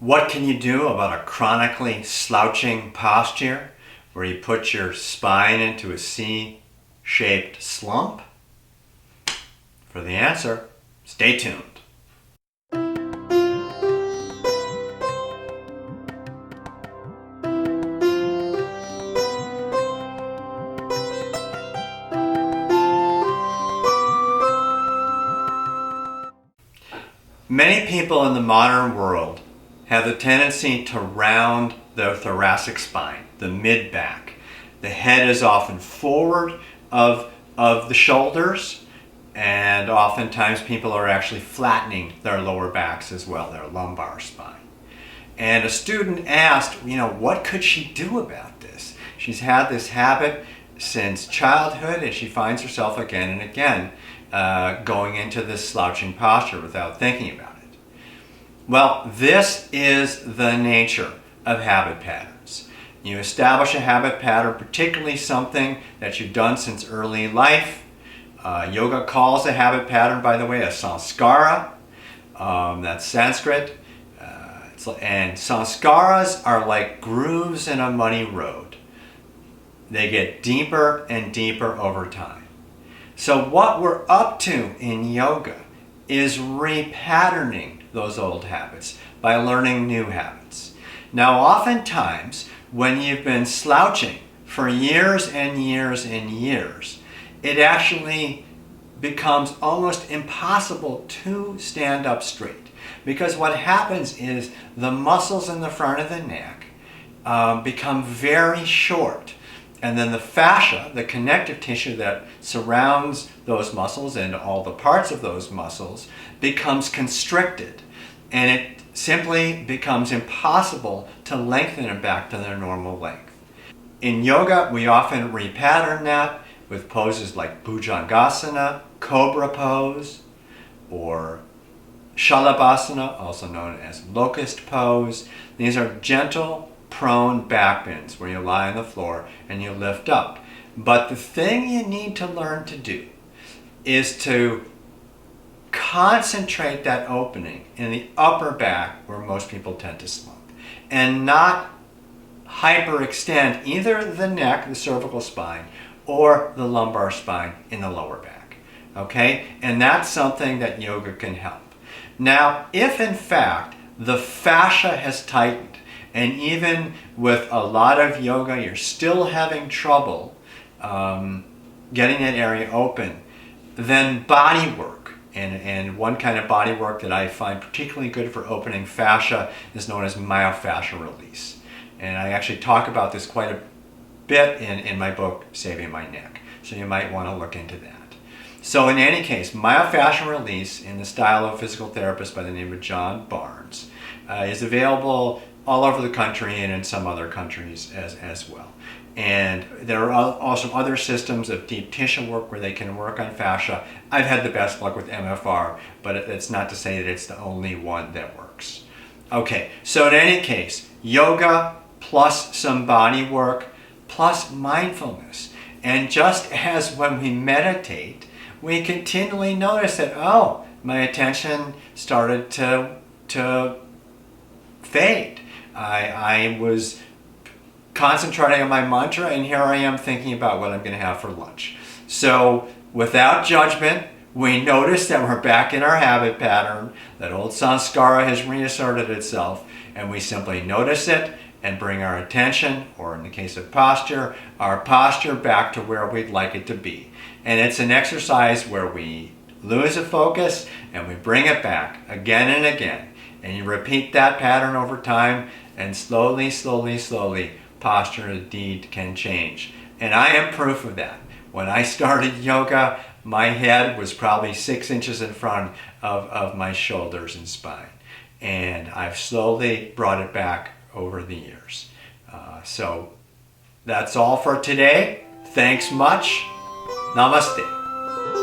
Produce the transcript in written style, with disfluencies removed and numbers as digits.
What can you do about a chronically slouching posture where you put your spine into a C-shaped slump? For the answer, stay tuned. Many people in the modern world have the tendency to round their thoracic spine, the mid-back. The head is often forward of the shoulders, and oftentimes people are actually flattening their lower backs as well, their lumbar spine. And a student asked, what could she do about this? She's had this habit since childhood, and she finds herself again and again going into this slouching posture without thinking about it. Well, this is the nature of habit patterns. You establish a habit pattern, particularly something that you've done since early life. Yoga calls a habit pattern, by the way, a sanskara. That's Sanskrit. And sanskaras are like grooves in a muddy road. They get deeper and deeper over time. So what we're up to in yoga is repatterning those old habits by learning new habits. Now, oftentimes, when you've been slouching for years and years and years, it actually becomes almost impossible to stand up straight. Because what happens is the muscles in the front of the neck become very short. And then the fascia, the connective tissue that surrounds those muscles and all the parts of those muscles, becomes constricted. And it simply becomes impossible to lengthen them back to their normal length. In yoga, we often repattern that with poses like bhujangasana, cobra pose, or shalabhasana, also known as locust pose. These are gentle, prone back bends where you lie on the floor and you lift up. But the thing you need to learn to do is to concentrate that opening in the upper back where most people tend to slump, and not hyperextend either the neck, the cervical spine, or the lumbar spine in the lower back. Okay? And that's something that yoga can help. Now, if in fact the fascia has tightened, and even with a lot of yoga you're still having trouble getting that area open, then body work, and one kind of body work that I find particularly good for opening fascia is known as myofascial release. And I actually talk about this quite a bit in my book, Saving My Neck. So you might want to look into that. So in any case, myofascial release in the style of a physical therapist by the name of John Barnes is available all over the country and in some other countries as well. And there are also other systems of deep tissue work where they can work on fascia. I've had the best luck with MFR, but it's not to say that it's the only one that works. Okay, so in any case, yoga plus some body work plus mindfulness. And just as when we meditate, we continually notice that, oh, my attention started to fade. I was concentrating on my mantra, and here I am thinking about what I'm going to have for lunch. So without judgment, we notice that we're back in our habit pattern, that old sanskara has reasserted itself, and we simply notice it and bring our attention, or in the case of posture, our posture back to where we'd like it to be. And it's an exercise where we lose a focus and we bring it back again and again. And you repeat that pattern over time, and slowly, slowly, slowly, posture indeed can change. And I am proof of that. When I started yoga, my head was probably 6 inches in front of my shoulders and spine. And I've slowly brought it back over the years. So that's all for today. Thanks much. Namaste.